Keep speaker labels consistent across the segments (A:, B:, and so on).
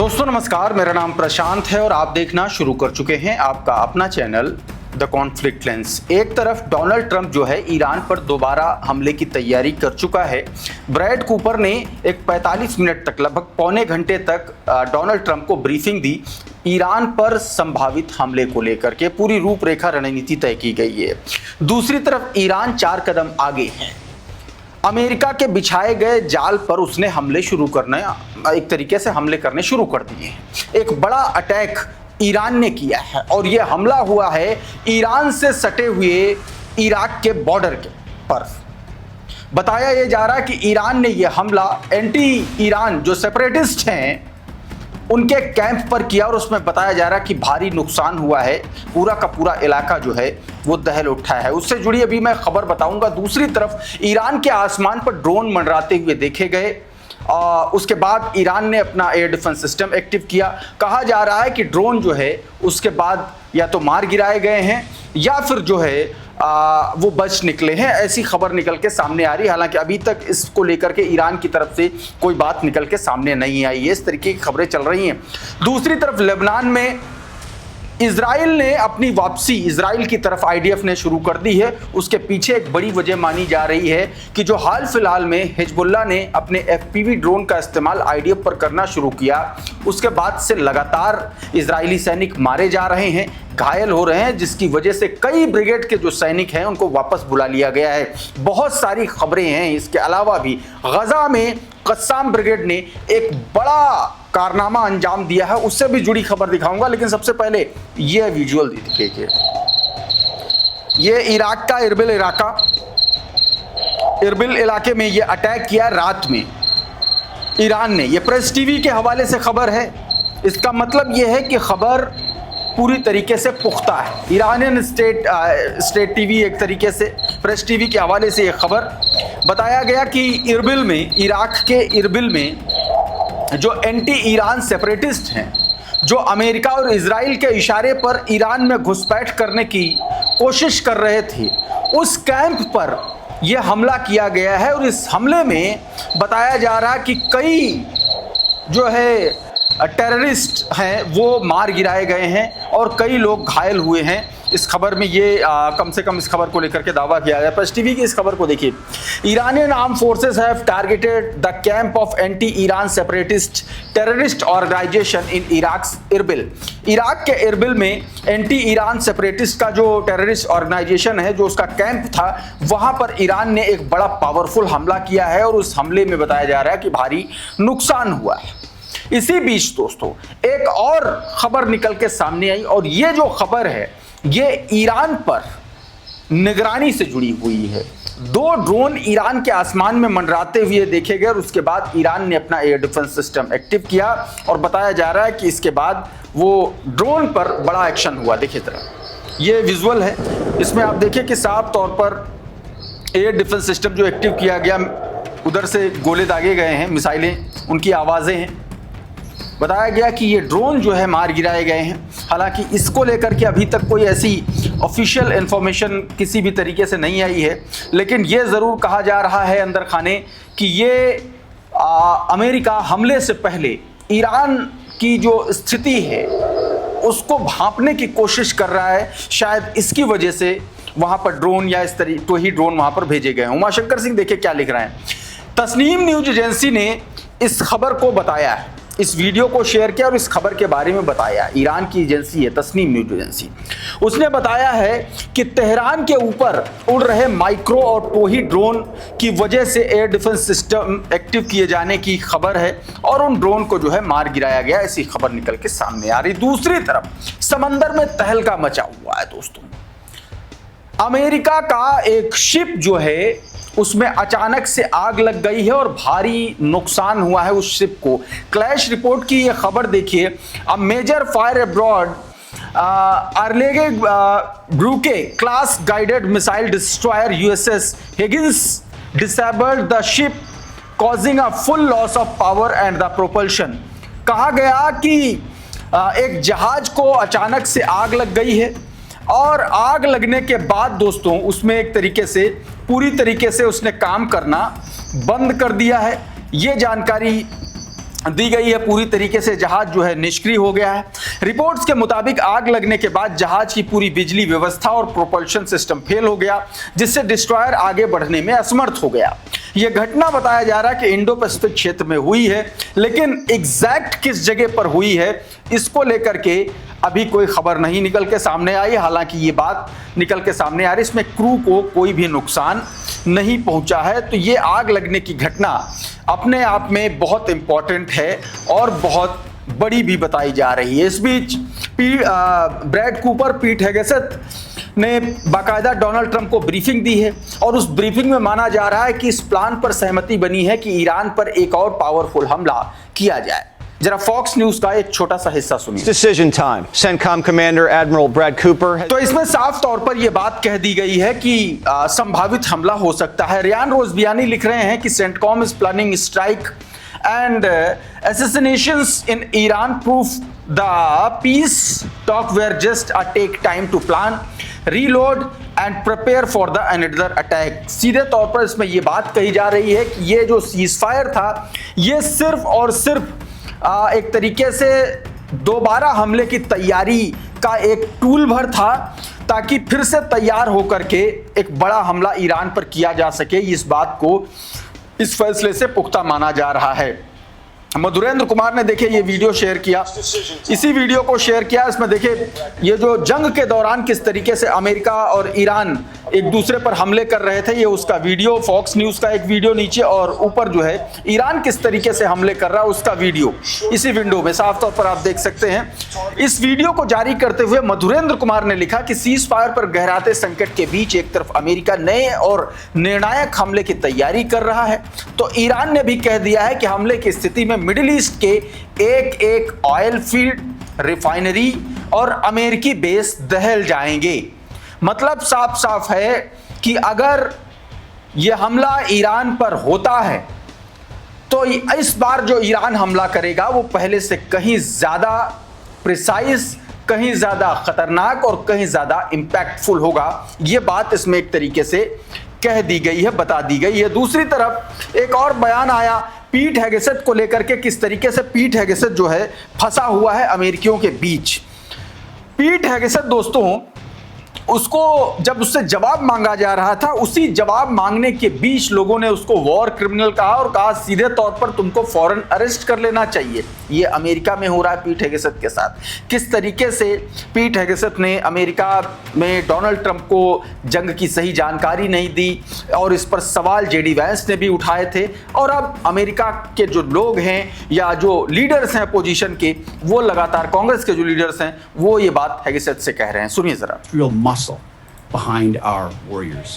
A: दोस्तों नमस्कार, मेरा नाम प्रशांत है और आप देखना शुरू कर चुके हैं आपका अपना चैनल द कॉन्फ्लिक्ट लेंस। एक तरफ डोनाल्ड ट्रंप जो है ईरान पर दोबारा हमले की तैयारी कर चुका है। ब्रैड कूपर ने एक 45 मिनट तक, लगभग पौने घंटे तक डोनाल्ड ट्रंप को ब्रीफिंग दी। ईरान पर संभावित हमले को लेकर के पूरी रूपरेखा रणनीति तय की गई है। दूसरी तरफ ईरान 4 कदम आगे है। अमेरिका के बिछाए गए जाल पर उसने हमले शुरू करने, एक तरीके से हमले करने शुरू कर दिए हैं। एक बड़ा अटैक ईरान ने किया है और यह हमला हुआ है ईरान से सटे हुए इराक के बॉर्डर के पर। बताया यह जा रहा है कि ईरान ने यह हमला एंटी ईरान जो सेपरेटिस्ट हैं उनके कैंप पर किया और उसमें बताया जा रहा है कि भारी नुकसान हुआ है। पूरा का पूरा इलाका जो है वो दहल उठा है। उससे जुड़ी अभी मैं खबर बताऊंगा। दूसरी तरफ ईरान के आसमान पर ड्रोन मंडराते हुए देखे गए। उसके बाद ईरान ने अपना एयर डिफेंस सिस्टम एक्टिव किया। कहा जा रहा है कि ड्रोन जो है उसके बाद या तो मार गिराए गए हैं या फिर जो है वो बच निकले हैं। ऐसी खबर निकल के सामने आ रही है। हालांकि अभी तक इसको लेकर के ईरान की तरफ से कोई बात निकल के सामने नहीं आई है। इस तरीके की खबरें चल रही हैं। दूसरी तरफ लेबनान में इजराइल ने अपनी वापसी इजराइल की तरफ आईडीएफ ने शुरू कर दी है। उसके पीछे एक बड़ी वजह मानी जा रही है कि जो हाल फिलहाल में हिजबुल्लाह ने अपने एफपीवी ड्रोन का इस्तेमाल आईडीएफ पर करना शुरू किया, उसके बाद से लगातार इजरायली सैनिक मारे जा रहे हैं, घायल हो रहे हैं, जिसकी वजह से कई ब्रिगेड के जो सैनिक हैं उनको वापस बुला लिया गया है। बहुत सारी खबरें हैं। इसके अलावा भी गजा में कस्साम ब्रिगेड ने एक बड़ा कारनामा अंजाम दिया है, उससे भी जुड़ी खबर दिखाऊंगा। लेकिन सबसे पहले ये विजुअल देखिए। ये इराक का इरबिल इलाके में ये अटैक किया रात में ईरान ने। ये प्रेस टीवी के हवाले से खबर है। इसका मतलब ये है कि खबर पूरी तरीके से पुख्ता है। ईरानियन स्टेट टीवी, एक तरीके से प्रेस टीवी के हवाले से ये खबर बताया गया कि इरबिल में, इराक के इरबिल में जो एंटी ईरान सेपरेटिस्ट हैं, जो अमेरिका और इजराइल के इशारे पर ईरान में घुसपैठ करने की कोशिश कर रहे थे, उस कैंप पर यह हमला किया गया है। और इस हमले में बताया जा रहा है कि कई जो है टेररिस्ट हैं वो मार गिराए गए हैं और कई लोग घायल हुए हैं। इस खबर में ये कम से कम इस खबर को लेकर के दावा किया गया। प्रेस टीवी की इस खबर को देखिए। Iranian armed forces have targeted the camp of anti Iran separatist terrorist organisation in Iraq Erbil. Iraq के इरबिल में एंटी ईरान सेपरेटिस्ट का जो टेररिस्ट ऑर्गेनाइजेशन है, जो उसका कैंप था, वहां पर ईरान ने एक बड़ा पावरफुल हमला किया है और उस हमले में बताया जा रहा है कि भारी नुकसान हुआ है। इसी बीच दोस्तों एक और खबर निकल के सामने आई और ये जो खबर है ये ईरान पर निगरानी से जुड़ी हुई है। 2 ड्रोन ईरान के आसमान में मंडराते हुए देखे गए और उसके बाद ईरान ने अपना एयर डिफेंस सिस्टम एक्टिव किया और बताया जा रहा है कि इसके बाद वो ड्रोन पर बड़ा एक्शन हुआ। देखिए तरह ये विजुअल है। इसमें आप देखिए कि साफ तौर पर एयर डिफेंस सिस्टम जो एक्टिव किया गया, उधर से गोले दागे गए हैं, मिसाइलें, उनकी आवाज़ें हैं। बताया गया कि ये ड्रोन जो है मार गिराए गए हैं। हालांकि इसको लेकर के अभी तक कोई ऐसी ऑफिशियल इंफॉर्मेशन किसी भी तरीके से नहीं आई है, लेकिन ये ज़रूर कहा जा रहा है अंदर खाने कि ये अमेरिका हमले से पहले ईरान की जो स्थिति है उसको भांपने की कोशिश कर रहा है। शायद इसकी वजह से वहाँ पर ड्रोन या इस तरीके तो ही ड्रोन वहाँ पर भेजे गए हैं। उमाशंकर सिंह देखिए क्या लिख रहे हैं। तस्नीम न्यूज एजेंसी ने इस खबर को बताया है, इस वीडियो को शेयर किया और इस खबर के बारे में बताया। ईरान की एजेंसी है तस्नीम न्यूज एजेंसी। उसने बताया है कि तेहरान के ऊपर उड़ रहे माइक्रो और टोही ड्रोन की वजह से एयर डिफेंस सिस्टम एक्टिव किए जाने की खबर है और उन ड्रोन को जो है मार गिराया गया। ऐसी खबर निकल के सामने आ रही। दूसरी तरफ समंदर में तहलका मचा हुआ है दोस्तों। अमेरिका का एक शिप जो है उसमें अचानक से आग लग गई है और भारी नुकसान हुआ है उस शिप को। क्लैश रिपोर्ट की ये खबर देखिए। A major fire aboard Arleigh Burke class guided missile destroyer USS Higgins disabled the ship causing a full loss of power and the propulsion. कहा गया कि एक जहाज को अचानक से आग लग गई है और आग लगने के बाद दोस्तों उसमें एक तरीके से पूरी तरीके से उसने काम करना बंद कर दिया है। ये जानकारी दी गई है। पूरी तरीके से जहाज जो है निष्क्रिय हो गया है। रिपोर्ट्स के मुताबिक आग लगने के बाद जहाज की पूरी बिजली व्यवस्था और प्रोपल्शन सिस्टम फेल हो गया, जिससे डिस्ट्रॉयर आगे बढ़ने में असमर्थ हो गया। यह घटना बताया जा रहा है कि इंडो पैसिफिक क्षेत्र में हुई है, लेकिन एग्जैक्ट किस जगह पर हुई है इसको लेकर के अभी कोई खबर नहीं निकल के सामने आई। हालांकि ये बात निकल के सामने आ रही, इसमें क्रू को कोई भी नुकसान नहीं पहुंचा है। तो ये आग लगने की घटना अपने आप में बहुत इंपॉर्टेंट है और बहुत बड़ी भी बताई जा रही है। इस बीच ब्रैड कूपर, पीट हेगेसेथ ने बाकायदा डोनाल्ड ट्रंप को ब्रीफिंग दी है और उस ब्रीफिंग में माना जा रहा है कि इस प्लान पर सहमति बनी है कि ईरान पर एक और पावरफुल हमला किया जाए। जरा फॉक्स न्यूज का एक छोटा सा हिस्सा सुनिए।
B: Decision time. CENTCOM Commander Admiral Brad Cooper.
A: तो इसमें साफ तौर पर यह बात कह दी गई है कि संभावित हमला हो सकता है। रियान रोजबियानी लिख रहे हैं कि CENTCOM is planning strike and assassinations in Iran proof the peace talk were just a take time to plan, reload and prepare for the another attack। सीधे तौर पर इसमें यह बात कही जा रही है कि ये जो सीजफायर था ये सिर्फ और सिर्फ एक तरीके से दोबारा हमले की तैयारी का एक टूल भर था, ताकि फिर से तैयार होकर के एक बड़ा हमला ईरान पर किया जा सके। इस बात को, इस फैसले से पुख्ता माना जा रहा है। मधुरेंद्र कुमार ने देखिए ये वीडियो शेयर किया, इसी वीडियो को शेयर किया। इसमें देखिए ये जो जंग के दौरान किस तरीके से अमेरिका और ईरान एक दूसरे पर हमले कर रहे थे, ये उसका वीडियो, फॉक्स न्यूज का एक वीडियो नीचे, और ऊपर जो है ईरान किस तरीके से हमले कर रहा है उसका वीडियो इसी विंडो में साफ तौर पर आप देख सकते हैं। इस वीडियो को जारी करते हुए मधुरेंद्र कुमार ने लिखा कि सीज फायर पर गहराते संकट के बीच एक तरफ अमेरिका नए और निर्णायक हमले की तैयारी कर रहा है, तो ईरान ने भी कह दिया है कि हमले की स्थिति में मिडिल ईस्ट के एक एक ऑयल फील्ड, रिफाइनरी और अमेरिकी बेस दहल जाएंगे। मतलब साफ साफ है कि अगर यह हमला ईरान पर होता है तो इस बार जो ईरान हमला करेगा वो पहले से कहीं ज्यादा प्रिसाइज, कहीं ज्यादा खतरनाक और कहीं ज्यादा इंपैक्टफुल होगा। यह बात इसमें एक तरीके से कह दी गई है, बता दी गई है। दूसरी तरफ एक और बयान आया पीट हेगेसेथ को लेकर के, किस तरीके से पीट हेगेसेथ जो है फंसा हुआ है अमेरिकियों के बीच। पीट हेगेसेथ दोस्तों, उसको जब उससे जवाब मांगा जा रहा था, उसी जवाब मांगने के बीच लोगों ने उसको वॉर क्रिमिनल कहा और कहा सीधे तौर पर तुमको फौरन अरेस्ट कर लेना चाहिए। ये अमेरिका में हो रहा है पीट हेगेसेथ के साथ। किस तरीके से पीट हेगेसेथ ने अमेरिका में डोनाल्ड ट्रंप को जंग की सही जानकारी नहीं दी और इस पर सवाल जेडी वैंस ने भी उठाए थे, और अब अमेरिका के जो लोग हैं या जो लीडर्स हैं अपोजिशन के, वो लगातार कांग्रेस के जो लीडर्स हैं वो ये बात हेगेसेथ से कह रहे हैं। सुनिए जरा।
C: behind our warriors।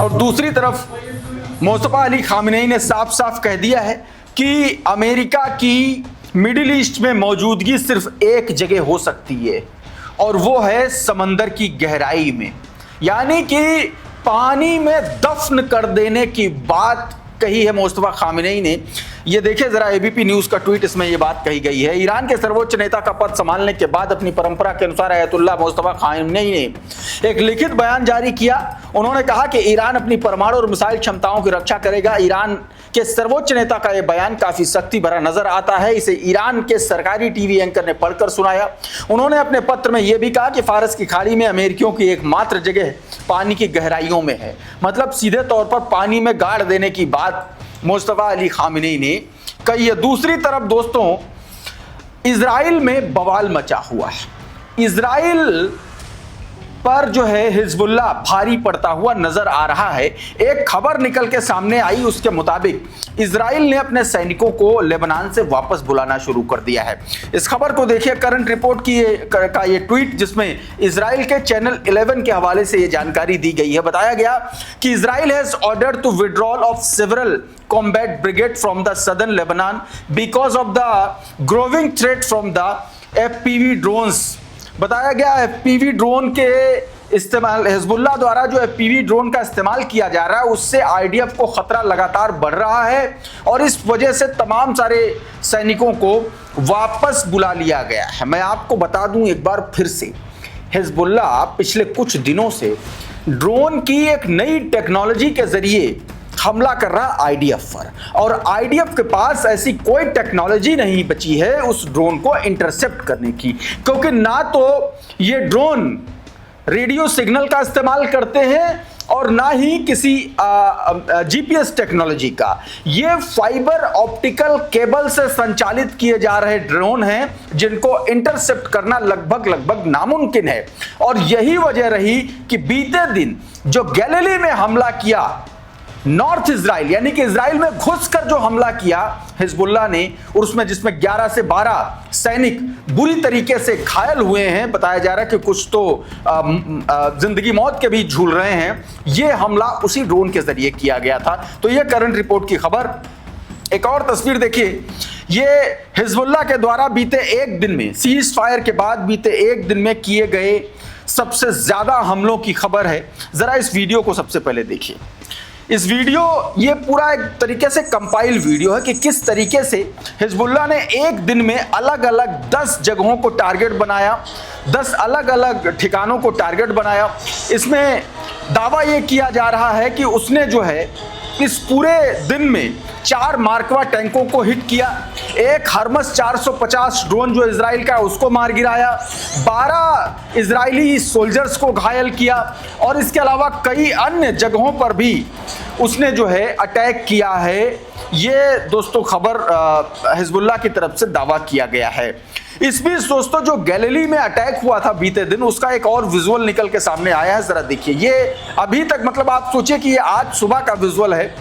A: और दूसरी तरफ मुस्तफा अली खामेनी ने साफ साफ कह दिया है कि अमेरिका की मिडिल ईस्ट में मौजूदगी सिर्फ एक जगह हो सकती है और वो है समंदर की गहराई में, यानी कि पानी में दफन कर देने की बात कही है मुस्तफा खामेनी ने। ये देखिए जरा एबीपी न्यूज का ट्वीट, इसमें ये बात कही गई है। ईरान के सर्वोच्च नेता का पद संभालने के बाद अपनी परंपरा के अनुसार अयतुल्लाह मुस्तफा खामेनी ने एक लिखित बयान जारी किया। उन्होंने कहा कि ईरान अपनी परमाणु और मिसाइल क्षमताओं की रक्षा करेगा। ईरान के सर्वोच्च नेता का यह बयान काफी सख्ती भरा नजर आता है। इसे ईरान के सरकारी टीवी एंकर ने पढ़कर सुनाया। उन्होंने अपने पत्र में यह भी कहा कि फारस की खाड़ी में अमेरिकियों की एकमात्र जगह पानी की गहराइयों में है। मतलब सीधे तौर पर पानी में गाड़ देने की बात मुस्तफा अली खामेनी ने कही है। दूसरी तरफ दोस्तों, इजराइल में बवाल मचा हुआ है। इजराइल पर जो है हिजबुल्लाह भारी पड़ता हुआ नजर आ रहा है। एक खबर निकल के सामने आई, उसके मुताबिक इजराइल ने अपने सैनिकों को लेबनान से वापस बुलाना शुरू कर दिया है। इस खबर को देखिए, करंट रिपोर्ट का ये ट्वीट, जिसमें इजराइल के चैनल 11 के हवाले से ये जानकारी दी गई है। बताया गया कि Israel has ordered to withdrawal of several combat brigade from the southern Lebanon because of the growing threat from the FPV drones. बताया गया FPV ड्रोन के इस्तेमाल, हिजबुल्लाह द्वारा जो FPV ड्रोन का इस्तेमाल किया जा रहा है उससे IDF को खतरा लगातार बढ़ रहा है और इस वजह से तमाम सारे सैनिकों को वापस बुला लिया गया है। मैं आपको बता दूं एक बार फिर से, हिजबुल्लाह पिछले कुछ दिनों से ड्रोन की एक नई टेक्नोलॉजी के जरिए हमला कर रहा है आईडीएफ पर, और आईडीएफ के पास ऐसी कोई टेक्नोलॉजी नहीं बची है उस ड्रोन को इंटरसेप्ट करने की, क्योंकि ना तो ये ड्रोन रेडियो सिग्नल का इस्तेमाल करते हैं और ना ही किसी जीपीएस टेक्नोलॉजी का। ये फाइबर ऑप्टिकल केबल से संचालित किए जा रहे ड्रोन हैं जिनको इंटरसेप्ट करना लगभग नामुमकिन है। और यही वजह रही कि बीते दिन जो गैलीली में हमला किया, नॉर्थ इजराइल यानी कि इजराइल में घुसकर जो हमला किया हिजबुल्लाह ने, और उसमें जिसमें 11 से 12 सैनिक बुरी तरीके से घायल हुए हैं, बताया जा रहा है कि कुछ तो जिंदगी मौत के बीच झूल रहे हैं। यह हमला उसी ड्रोन के जरिए किया गया था। तो यह करंट रिपोर्ट की खबर। एक और तस्वीर देखिए, ये हिजबुल्लाह के द्वारा बीते एक दिन में, सीज फायर के बाद बीते एक दिन में किए गए सबसे ज्यादा हमलों की खबर है। जरा इस वीडियो को सबसे पहले देखिए। इस वीडियो, ये पूरा एक तरीके से कंपाइल वीडियो है कि किस तरीके से हिजबुल्लाह ने एक दिन में अलग अलग 10 जगहों को टारगेट बनाया, 10 अलग अलग ठिकानों को टारगेट बनाया। इसमें दावा ये किया जा रहा है कि उसने जो है इस पूरे दिन में 4 मार्कवा टैंकों को हिट किया, एक हर्मस 450 ड्रोन जो इजराइल का है उसको मार गिराया, 12 इजरायली सोल्जर्स को घायल किया, और इसके अलावा कई अन्य जगहों पर भी उसने जो है अटैक किया है। ये दोस्तों खबर हिजबुल्लाह की तरफ से दावा किया गया है। इस बीच दोस्तों जो गैलीली में अटैक हुआ था बीते दिन, उसका एक और विजुअल निकल के सामने आया है। जरा देखिए, ये अभी तक, मतलब आप सोचिए कि ये आज सुबह का विजुअल है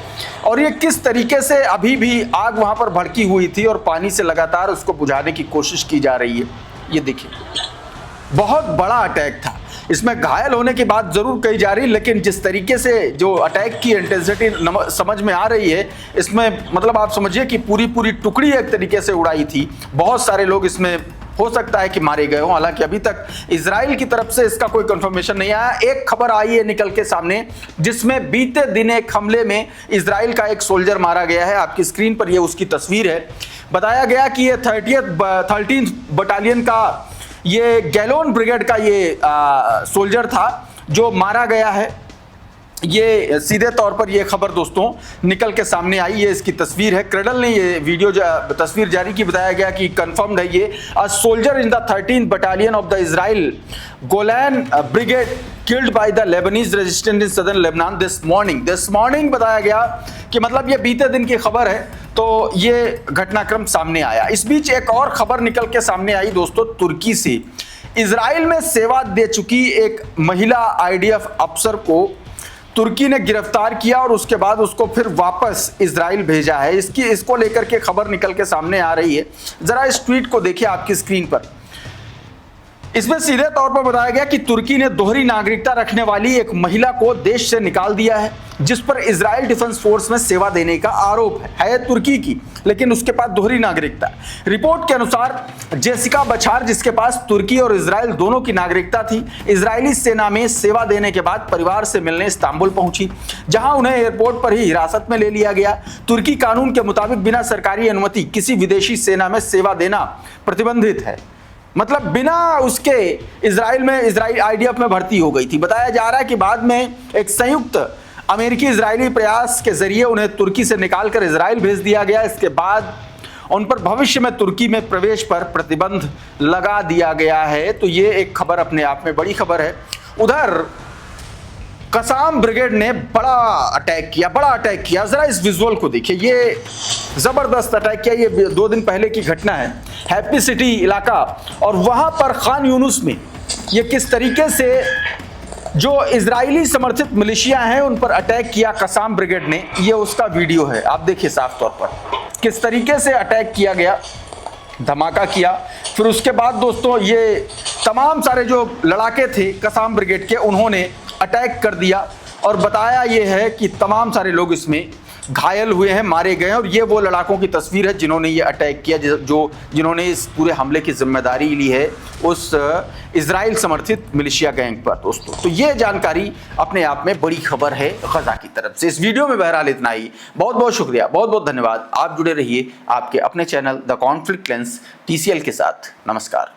A: और ये किस तरीके से अभी भी आग वहां पर भड़की हुई थी और पानी से लगातार उसको बुझाने की कोशिश की जा रही है। ये देखिए, बहुत बड़ा अटैक था। इसमें घायल होने की बात जरूर कही जा रही है, लेकिन जिस तरीके से जो अटैक की इंटेंसिटी समझ में आ रही है, इसमें मतलब आप समझिए कि पूरी टुकड़ी एक तरीके से उड़ाई थी। बहुत सारे लोग इसमें हो सकता है कि मारे गए हों। हालांकि अभी तक इजराइल की तरफ से इसका कोई कंफर्मेशन नहीं आया। एक खबर आई है निकल के सामने जिसमें बीते दिन एक हमले में इजराइल का एक सोल्जर मारा गया है। आपकी स्क्रीन पर ये उसकी तस्वीर है। बताया गया कि ये 13th बटालियन का, ये गैलोन ब्रिगेड का ये सोल्जर था जो मारा गया है। ये सीधे तौर पर ये खबर दोस्तों निकल के सामने आई। ये इसकी तस्वीर है, क्रेडल ने ये वीडियो तस्वीर जारी की। बताया गया कि कंफर्म्ड है ये, a soldier in the 13th battalion of the Israel Golan brigade killed by the Lebanese resistance in southern Lebanon this morning बताया गया कि मतलब ये बीते दिन की खबर है। तो ये घटनाक्रम सामने आया। इस बीच एक और खबर निकल के सामने आई दोस्तों तुर्की से। इजराइल में सेवा दे चुकी एक महिला आईडीएफ अफसर को तुर्की ने गिरफ्तार किया और उसके बाद उसको फिर वापस इजराइल भेजा है। इसको लेकर के खबर निकल के सामने आ रही है। जरा इस ट्वीट को देखिए आपकी स्क्रीन पर। इसमें सीधे तौर पर बताया गया कि तुर्की ने दोहरी नागरिकता रखने वाली एक महिला को देश से निकाल दिया है, जिस पर इजराइल डिफेंस फोर्स में सेवा देने का आरोप है तुर्की की, लेकिन उसके पास दोहरी नागरिकता। रिपोर्ट के अनुसार जेसिका बछार, जिसके पास तुर्की और इजराइल दोनों की नागरिकता थी, इजरायली सेना में सेवा देने के बाद परिवार से मिलने इस्तांबुल पहुंची, जहां उन्हें एयरपोर्ट पर ही हिरासत में ले लिया गया। तुर्की कानून के मुताबिक बिना सरकारी अनुमति किसी विदेशी सेना में सेवा देना प्रतिबंधित है। मतलब बिना उसके इजराइल आईडीएफ में भर्ती हो गई थी। बताया जा रहा है कि बाद में एक संयुक्त अमेरिकी इजरायली प्रयास के जरिए उन्हें तुर्की से निकालकर इजराइल भेज दिया गया। इसके बाद उन पर भविष्य में तुर्की में प्रवेश पर प्रतिबंध लगा दिया गया है। तो ये एक खबर अपने आप में बड़ी खबर है। उधर कसाम ब्रिगेड ने बड़ा अटैक किया। जरा इस विजुअल को देखिए, ये जबरदस्त अटैक किया। ये 2 दिन पहले की घटना है, हैप्पी सिटी इलाका, और वहां पर खान यूनुस में ये किस तरीके से जो इजरायली समर्थित मिलिशिया हैं उन पर अटैक किया कसाम ब्रिगेड ने। ये उसका वीडियो है, आप देखिए साफ तौर पर किस तरीके से अटैक किया गया, धमाका किया। फिर उसके बाद दोस्तों ये तमाम सारे जो लड़ाके थे कसाम ब्रिगेड के, उन्होंने अटैक कर दिया और बताया ये है कि तमाम सारे लोग इसमें घायल हुए हैं, मारे गए हैं। और ये वो लड़ाकों की तस्वीर है जिन्होंने ये अटैक किया, जिन्होंने इस पूरे हमले की जिम्मेदारी ली है उस इजराइल समर्थित मिलिशिया गैंग पर दोस्तों। तो ये जानकारी अपने आप में बड़ी खबर है गजा की तरफ से। इस वीडियो में बहरहाल इतना ही। बहुत बहुत शुक्रिया, बहुत बहुत धन्यवाद। आप जुड़े रहिए आपके अपने channel the conflict lens TCL के साथ। नमस्कार।